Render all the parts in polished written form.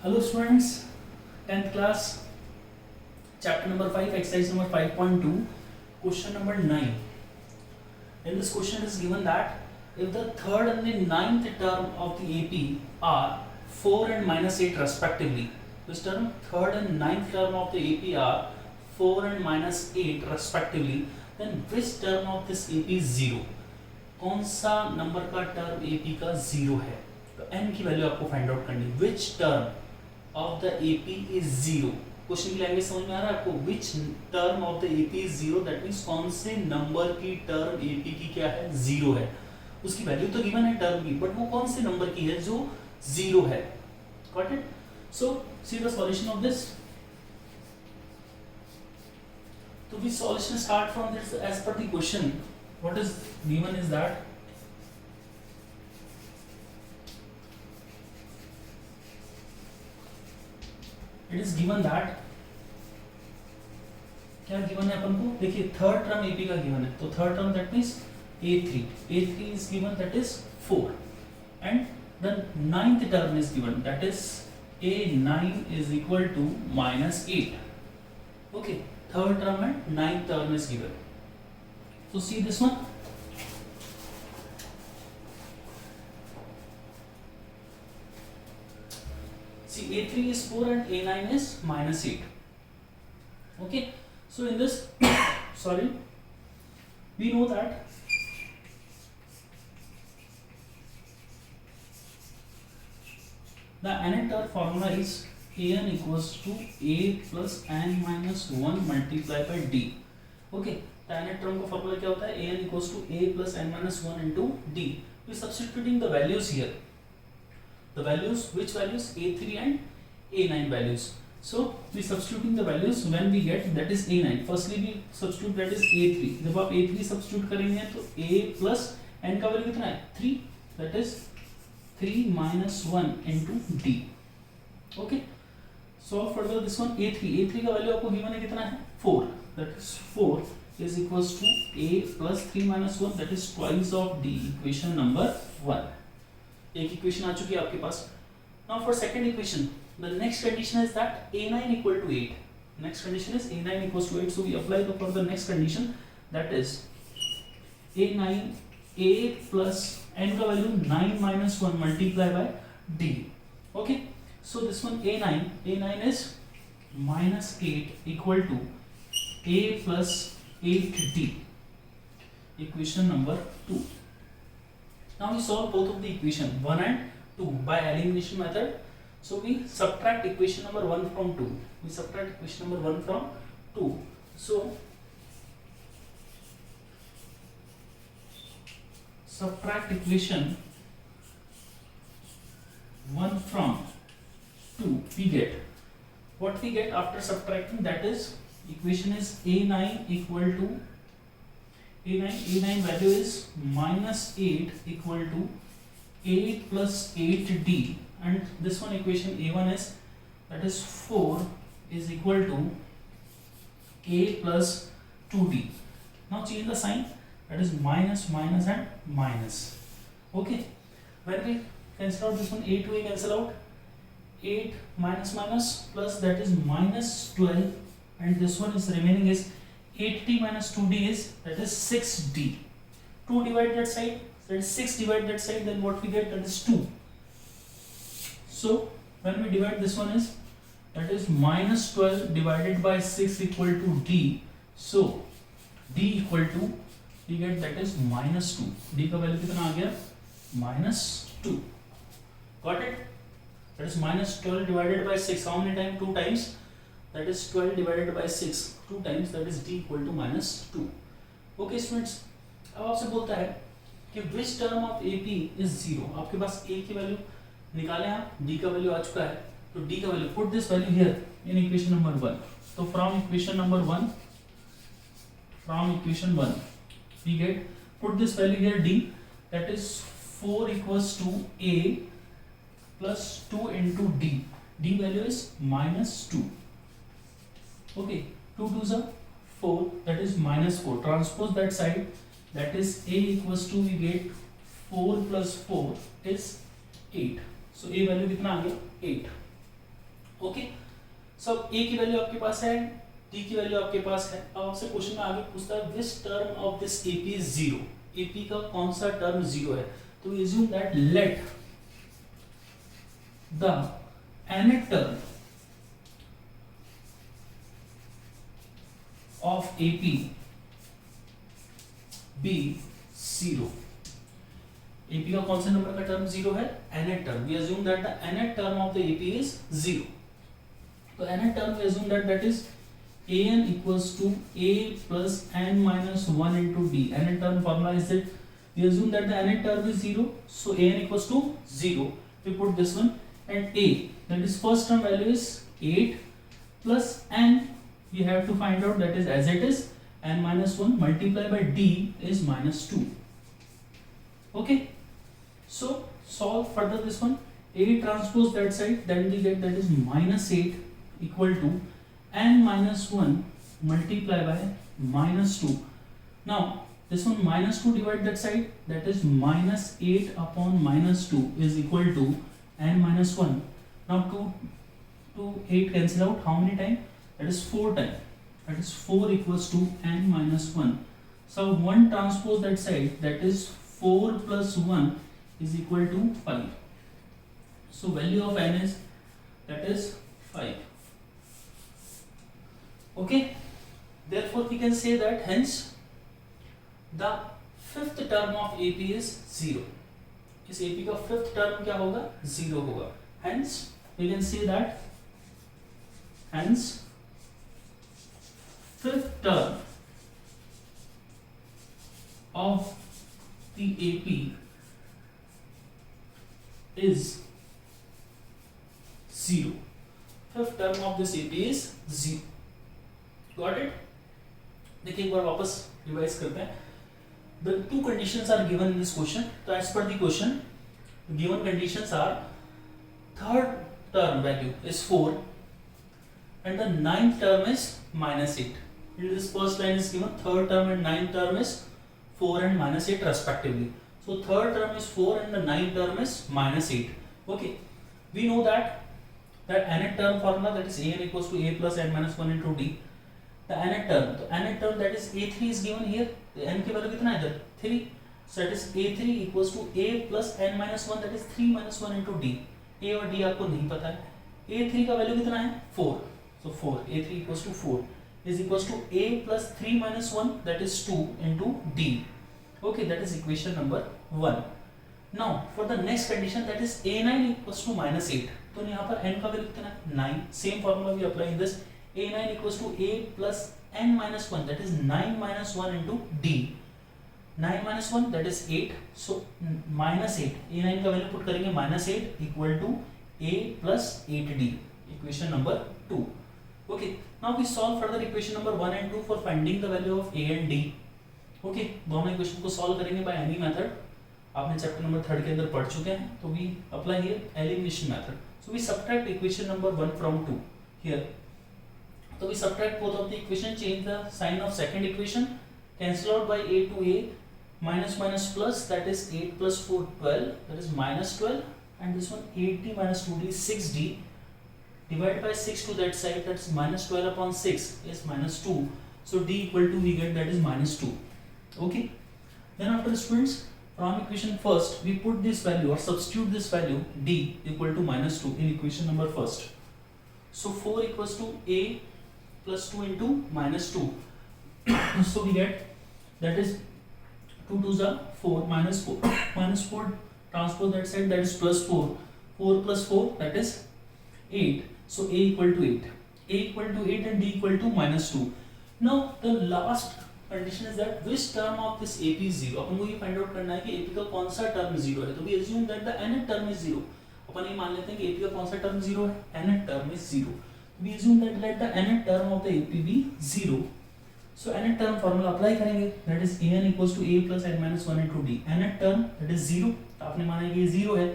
Hello students, 10th class, chapter number 5, exercise number 5.2, question number 9. In this question it is given that if the third and the ninth term of the AP are 4 and minus 8 respectively, this term, third and ninth term of the AP are 4 and minus 8 respectively, then which term of this AP is 0? कौन सा number का term AP का 0 है? तो n की value आपको find out करनी है. Which term of the AP is 0? Question की लैंग्वेज समझ में आ रहा है आपको? Which term of the AP is 0? That means कौन से नंबर की टर्म AP की क्या है? 0 है. उसकी वैल्यू तो गिवन है टर्म की, बट वो कौन से नंबर की है जो 0 है? Got it? So see the solution of this. So we solution start from this as per the question. What is given is that it is given that क्या गिवन है अपन को? देखिए थर्ड टर्म एपी का given है, तो third term that means a3 is given, that is 4, and the ninth term is given, that is a9 is equal to minus 8. Okay, third term and ninth term is given. So see this one. See a3 is 4 and a9 is minus 8. Okay, so in this sorry, we know that the nth formula is an equals to a plus n minus 1 multiplied by d. Okay, the nth term का formula क्या होता है? an equals to a plus n minus 1 into d. We substituting the values here. The values, which values? a3 and a9 values. So we substituting the values when we get that is a9. Firstly we substitute that is a3. जब आप a3 substitute करेंगे तो a plus n का value कितना है? 3. That is 3 minus 1 into d. Okay. Solve further this one. a3 का value आपको given है कितना है? 4. That is 4 is equals to a plus 3 minus 1, that is twice of d. Equation number 1. एक equation आ चुकी है आपके पास. Now for second equation, the next condition is that a9 equal to 8. Next condition is a9 equals to 8. So we apply for the next condition, that is a9 a plus n का value 9 minus 1 multiply by d. Okay, so this one a9 is minus 8 equal to a plus 8d. Equation number 2. Now we solve both of the equation 1 and 2 by elimination method. So we subtract equation number 1 from 2. We subtract equation number 1 from 2. So subtract equation 1 from 2. We get what we get after subtracting, that is equation is a9 equal to a9 value is minus 8 equal to 8 plus 8d, and this one equation a1 is, that is 4 is equal to a plus 2d. Now change the sign, that is minus minus and minus. Okay, when we cancel out this one, a to a cancel out, 8 minus minus plus, that is minus 12, and this one is remaining is 8d minus 2d is, that is 6d. 2 divide that side, that is 6 divide that side, then what we get, that is 2. So when we divide this one is, that is minus 12 divided by 6 equal to d. So d equal to, we get that is minus 2. d का value कितना आ गया? minus 2. Got it? That is minus 12 divided by 6. How many times? 2 times. That is 12 divided by 6 2 times, that is d equal to minus 2. Okay students, अब आपसे बोलता है कि which term of AP is 0. आपके पास a की value निकालें आप, d का वैल्यू आ चुका है, तो d का value put this value here in equation number 1. तो from equation number 1 we get, put this value here d, that is 4 equals to a plus 2 into d. d value is minus 2. Okay, 2 2s are 4, that is minus 4. Transpose that side, that is a equals to, we get 4 plus 4 is 8. So a value कितना आ गया? 8. Okay, सब ए की value आपके पास है, D की value आपके पास है। अब आपसे क्वेश्चन में आगे पूछता है which term of this AP is zero, AP का कौन सा टर्म जीरो है। तो we assume that let the nth term of AP be zero। AP का कौन से नंबर का टर्म जीरो है, nth term. We assume that the nth term of the AP is zero. तो nth term we assume that that is an equals to a plus n minus 1 into d। nth term formula is that we assume that the nth term is zero, so an equals to zero। We put this one and a, that is first term value is 8 plus n, we have to find out, that is as it is n minus 1 multiplied by d is minus 2। okay, so solve further this one, a transpose that side, then we get that is minus 8 equal to n minus 1 multiplied by minus 2। now this one minus 2 divide that side, that is minus 8 upon minus 2 is equal to n minus 1। now 2 to 8 cancel out, how many time, that is 4 time, that is 4 equals to n minus 1। so 1 transpose that side, that is 4 plus 1 is equal to 5। so value of n is, that is 5। okay, therefore we can say that hence the fifth term of AP is zero। इस AP का fifth term क्या होगा, zero होगा। hence we can say that hence fifth term of the AP is zero। fifth term of this AP is zero। Got it? देखिए एक बार वापस revise करते हैं। The two conditions are given in this question। तो as per the question, given conditions are third term value is 4 and the ninth term is minus 8। In this first line is given third term and ninth term is 4 and minus 8 respectively। So third term is 4 and the ninth term is minus 8। Okay, we know that nth term formula, that is an equals to a plus n minus 1 into d। the nth term, तो nth term that is a3 is given here। n की value कितना है इधर 3, so that is a3 equals to a plus n minus 1, that is 3 minus 1 into d। a और d आपको नहीं पता है। a3 का वैल्यू कितना है 4, so 4 a3 equals to 4 is equals to a plus 3 minus 1, that is 2 into d। okay, that is equation number 1। now for the next condition, that is a9 equals to minus 8। तो यहाँ पर n का value कितना है 9। same formula we apply in this, a9 equals to a plus n minus 1, that is 9 minus 1 into d। 9 minus 1, that is 8, so minus 8, a9 का value put करेंगे minus 8 equal to a plus 8d, equation number 2। okay, now we solve further equation number 1 and 2 for finding the value of a and d। okay, दोनों equation को solve करेंगे by any method। आपने chapter number 3 के अंदर पढ़ चुके हैं, तो we apply here elimination method। so we subtract equation number 1 from 2 here। so we subtract both of the equation, change the sign of second equation, cancel out by a to a, minus minus plus, that is 8 plus 4 12, that is minus 12, and this one 8d minus 2d is 6d, divide by 6 to that side, that's minus 12 upon 6 is minus 2, so d equal to, we get that is minus 2। okay, then after students, from equation first we put this value or substitute this value d equal to minus 2 in equation number first। so 4 equals to a plus 2 into minus 2 so we get, that is 2 2s are 4 minus 4 minus 4 transpose that side, that is plus 4, 4 plus 4, that is 8, so a equal to 8, a equal to 8 and d equal to minus 2। now the last condition is that which term of this AP is 0। अपन को ये find out करना है कि AP का कौन सा term 0 है। तो we assume that the nth term is 0। अपन ये मान लेते हैं कि AP का कौन सा टर्म 0 है, nth term is 0। we assume that let the nth term of the AP be 0। so nth term formula apply करेंगे, that is an equals to a plus n minus 1 into d। nth term that is 0, तो आपने माना कि ये 0 है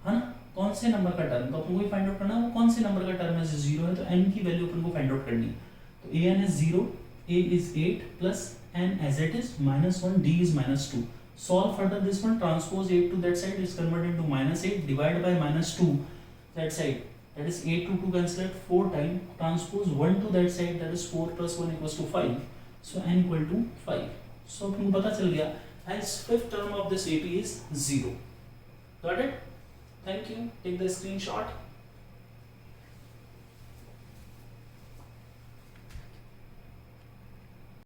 ना, कौन से नंबर का टर्म, तो अपन को ये फाइंड आउट करना है वो कौन से नंबर का टर्म है जो 0 है, तो n की वैल्यू अपन को फाइंड आउट करनी है। तो an is 0, a is 8 plus n as it is minus 1, d is minus 2। solve further this one, transpose 8 to that side is converted into minus 8, divide by minus 2 that side, that is 8 to 2 cancel at 4 time, transpose 1 to that side, that is 4 plus 1 equals to 5, so n equal to 5. So अपने को पता चल गया, hence fifth term of this AP is 0. Got it? Thank you. Take the screenshot.